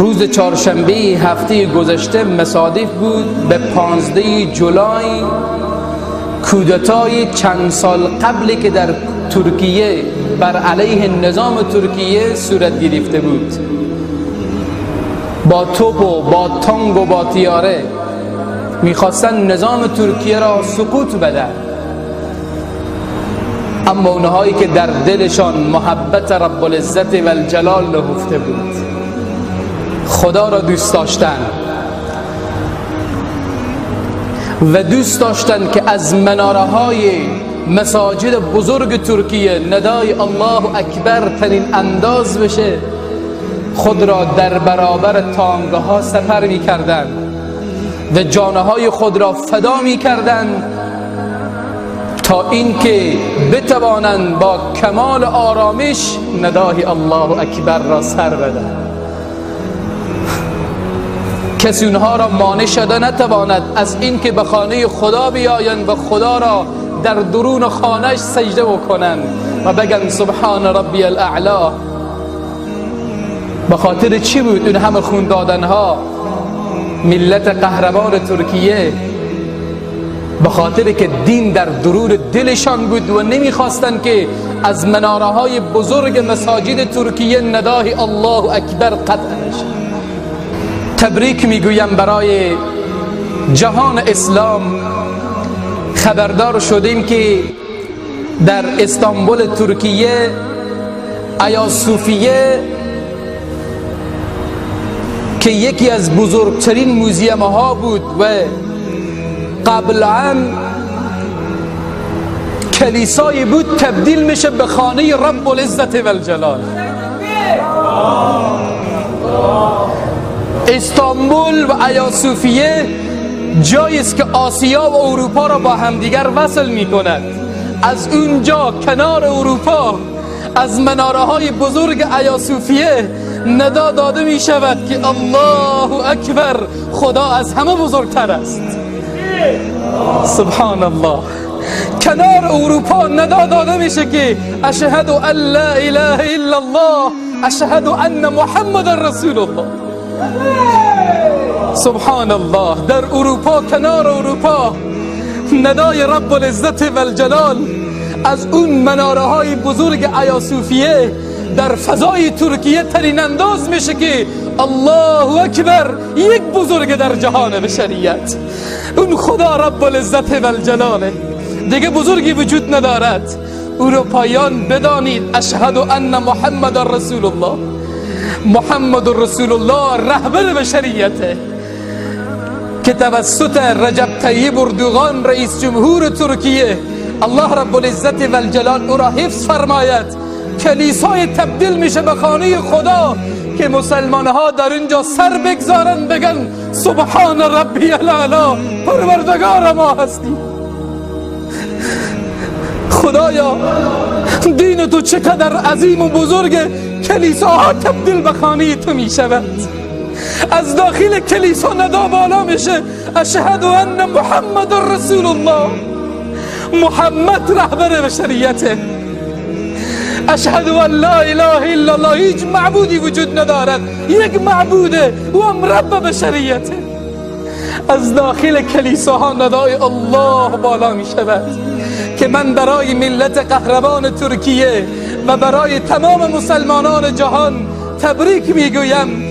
روز چهارشنبه هفته گذشته مصادف بود به 15 جولای، کودتای چند سال قبلی که در ترکیه بر علیه نظام ترکیه صورت گرفته بود. با توپ و با تانگ و با طیاره میخواستن نظام ترکیه را سقوط بدن، اما اونهایی که در دلشان محبت رب العزت و الجلال نهفته بود، خدا را دوست داشتن و دوست داشتن که از مناره های مساجد بزرگ ترکیه ندای الله اکبر ترین انداز بشه، خود را در برابر تانگه ها سپر می کردن و جانهای خود را فدا می کردن تا اینکه بتوانند با کمال آرامش ندای الله اکبر را سر بدن. کسی اونها را مانع شده نتواند از اینکه به خانه خدا بیایند و خدا را در درون خانهش سجده بکنند و بگن سبحان ربی الاعلا. به خاطر چی بود اون همه خون دادن ها؟ ملت قهرمان ترکیه به خاطر که دین در درون دلشان بود و نمیخواستند که از مناره های بزرگ مساجد ترکیه ندای الله اکبر قطع نشد. تبریک میگویم برای جهان اسلام. خبردار شدیم که در استانبول ترکیه آیا صوفیه که یکی از بزرگترین موزیم ها بود و قبلا کلیسایی بود، تبدیل میشه به خانه رب العزت و الجلال. استانبول و آیا صوفیه جایی است که آسیا و اروپا را با همدیگر وصل می کند. از اونجا کنار اروپا از مناره های بزرگ آیا صوفیه ندا داده می شود که الله اکبر، خدا از همه بزرگتر است. سبحان الله. کنار اروپا ندا داده میشه که اشهد ان لا اله الا الله، اشهد ان محمد رسول الله. سبحان الله. در اروپا، کنار اروپا ندای رب العزت و الجلال از اون مناره های بزرگ آیا صوفیه در فضای ترکیه ترین انداز میشه که الله اکبر، یک بزرگ در جهان بشریت، اون خدا رب العزت و الجلاله، دیگه بزرگی وجود ندارد. اروپاییان بدانید اشهد ان محمد رسول الله، محمد رسول الله رهبر بشریته که توسط رجب طیب اردوغان رئیس جمهور ترکیه الله رب العزت و الجلال او را حفظ فرماید، کلیسای تبدیل میشه به خانه خدا که مسلمان ها در اینجا سر بگذارن بگن سبحان ربی الاعلا، پروردگار ما هستی. خدایا دین تو چقدر عظیم و بزرگه، کلیساها تبدیل به خانه تو می شود. از داخل کلیسا ندا بالا میشه اشهد ان محمد رسول الله، محمد رهبر بشریته. اشهد ان لا اله الا الله، هیچ معبودی وجود ندارد، یک معبوده و هم رب بشریته. از داخل کلیساها ندای الله بالا می شود که من برای ملت قهرمان ترکیه و برای تمام مسلمانان جهان تبریک میگویم